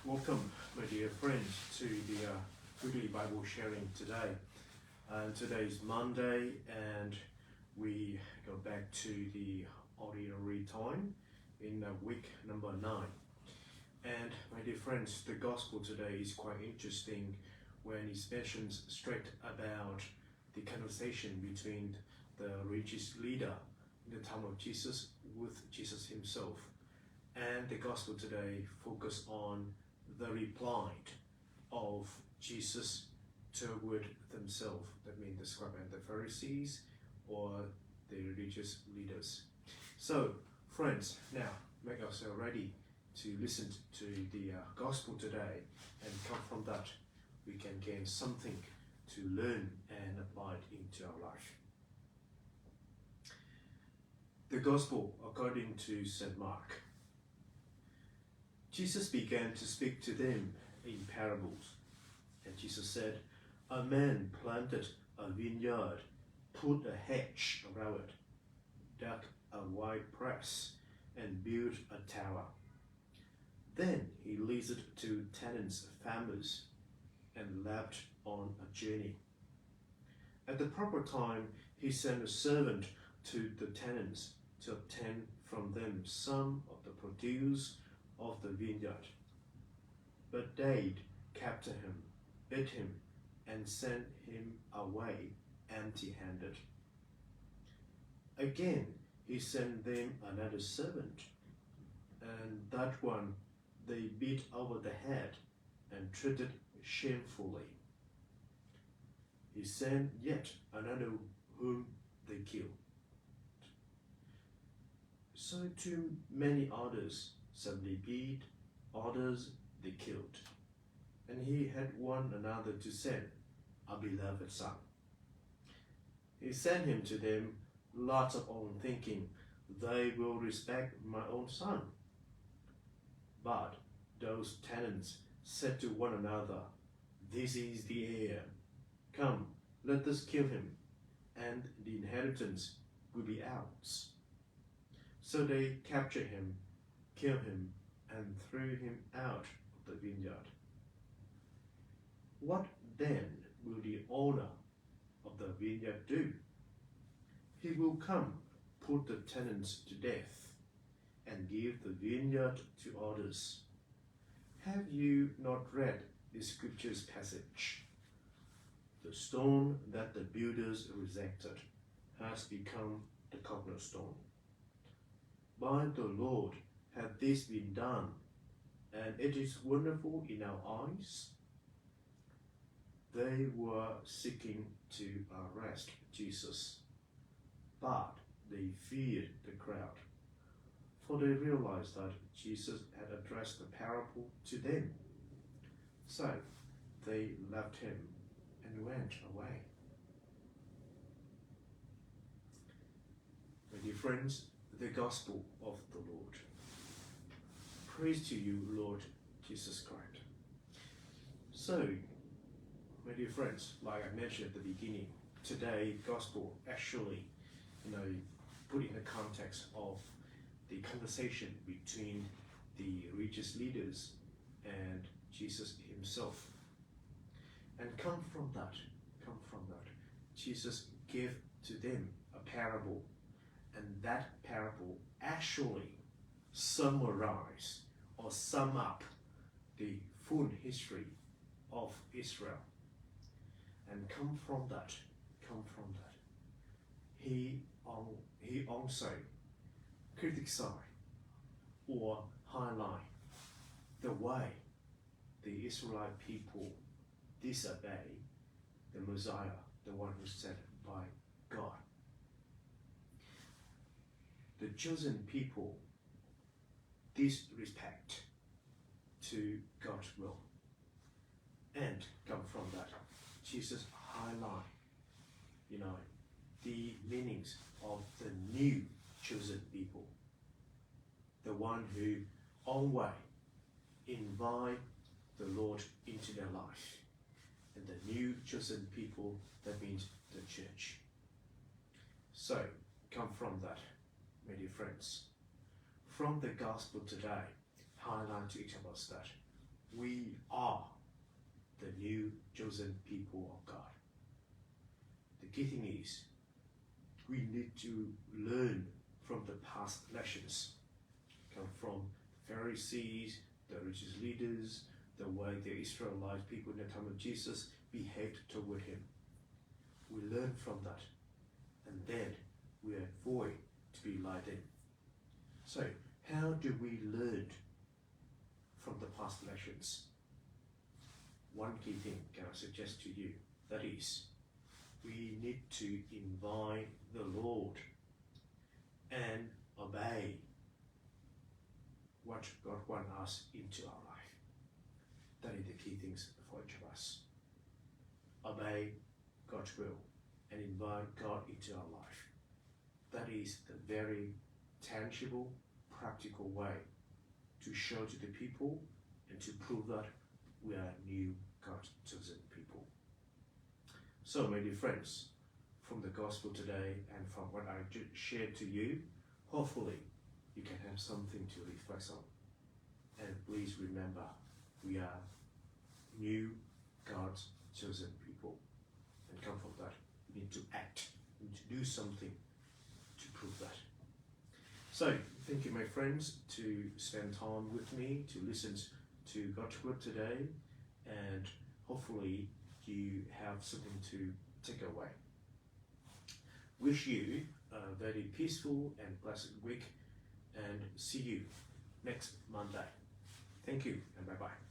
Welcome, my dear friends, to the weekly Bible sharing today. Today is Monday, and we go back to the ordinary time in week number 9. And my dear friends, the gospel today is quite interesting when it mentions straight about the conversation between the religious leader in the time of Jesus with Jesus himself. And the gospel today focus on the reply of Jesus toward themselves. That means the scribes and the Pharisees or the religious leaders. So, friends, now make ourselves ready to listen to the gospel today, and come from that we can gain something to learn and apply it into our life. The gospel according to St. Mark. Jesus began to speak to them in parables. And Jesus said, "A man planted a vineyard, put a hedge around it, dug a wide press, and built a tower. Then he leased it to tenants, farmers, and left on a journey. At the proper time, he sent a servant to the tenants to obtain from them some of the produce of the vineyard. But they captured him, beat him, and sent him away empty-handed. Again, he sent them another servant, and that one they beat over the head and treated shamefully. He sent yet another whom they killed. So to many others, some they beat, others they killed. And he had one another to send, a beloved son. He sent him to them, lots of own thinking, they will respect my own son. But those tenants said to one another, this is the heir. Come, let us kill him, and the inheritance will be ours. So they captured him, killed him, and threw him out of the vineyard. What then will the owner of the vineyard do? He will come, put the tenants to death, and give the vineyard to others. Have you not read the scriptures passage? The stone that the builders rejected has become the cornerstone. By the Lord hath this been done, and it is wonderful in our eyes. They were seeking to arrest Jesus, but they feared the crowd, for they realized that Jesus had addressed the parable to them. So they left him and went away. My dear friends, the gospel of the Lord. Praise to you, Lord Jesus Christ. So, my dear friends, like I mentioned at the beginning, today gospel actually, put in the context of the conversation between the religious leaders and Jesus himself. And come from that, Jesus gave to them a parable, and that parable actually summarize or sum up the full history of Israel. And come from that, he also criticize or highlight the way the Israelite people disobey the Messiah, the one who is sent by God. The chosen people disrespect to God's will. And come from that, Jesus highlight, the meanings of the new chosen people. The one who always invite the Lord into their life. And the new chosen people, that means the church. So, come from that, my dear friends. From the gospel today, highlight to each of us that we are the new chosen people of God. The key thing is we need to learn from the past lessons, come from Pharisees, the religious leaders, the way the Israelite people in the time of Jesus behaved toward him. We learn from that, and then we avoid to be like them. So, how do we learn from the past lessons? One key thing can I suggest to you, that is, we need to invite the Lord and obey what God wants us into our life. That is the key things for each of us. Obey God's will and invite God into our life. That is the very tangible, practical way to show to the people and to prove that we are new God's chosen people. So, my dear friends, from the gospel today and from what I just shared to you, hopefully you can have something to reflect on. And please remember, we are new God's chosen people. And come from that, we need to act, we need to do something to prove that. So, thank you, my friends, to spend time with me, to listen to God's word today, and hopefully you have something to take away. Wish you a very peaceful and blessed week, and see you next Monday. Thank you, and bye-bye.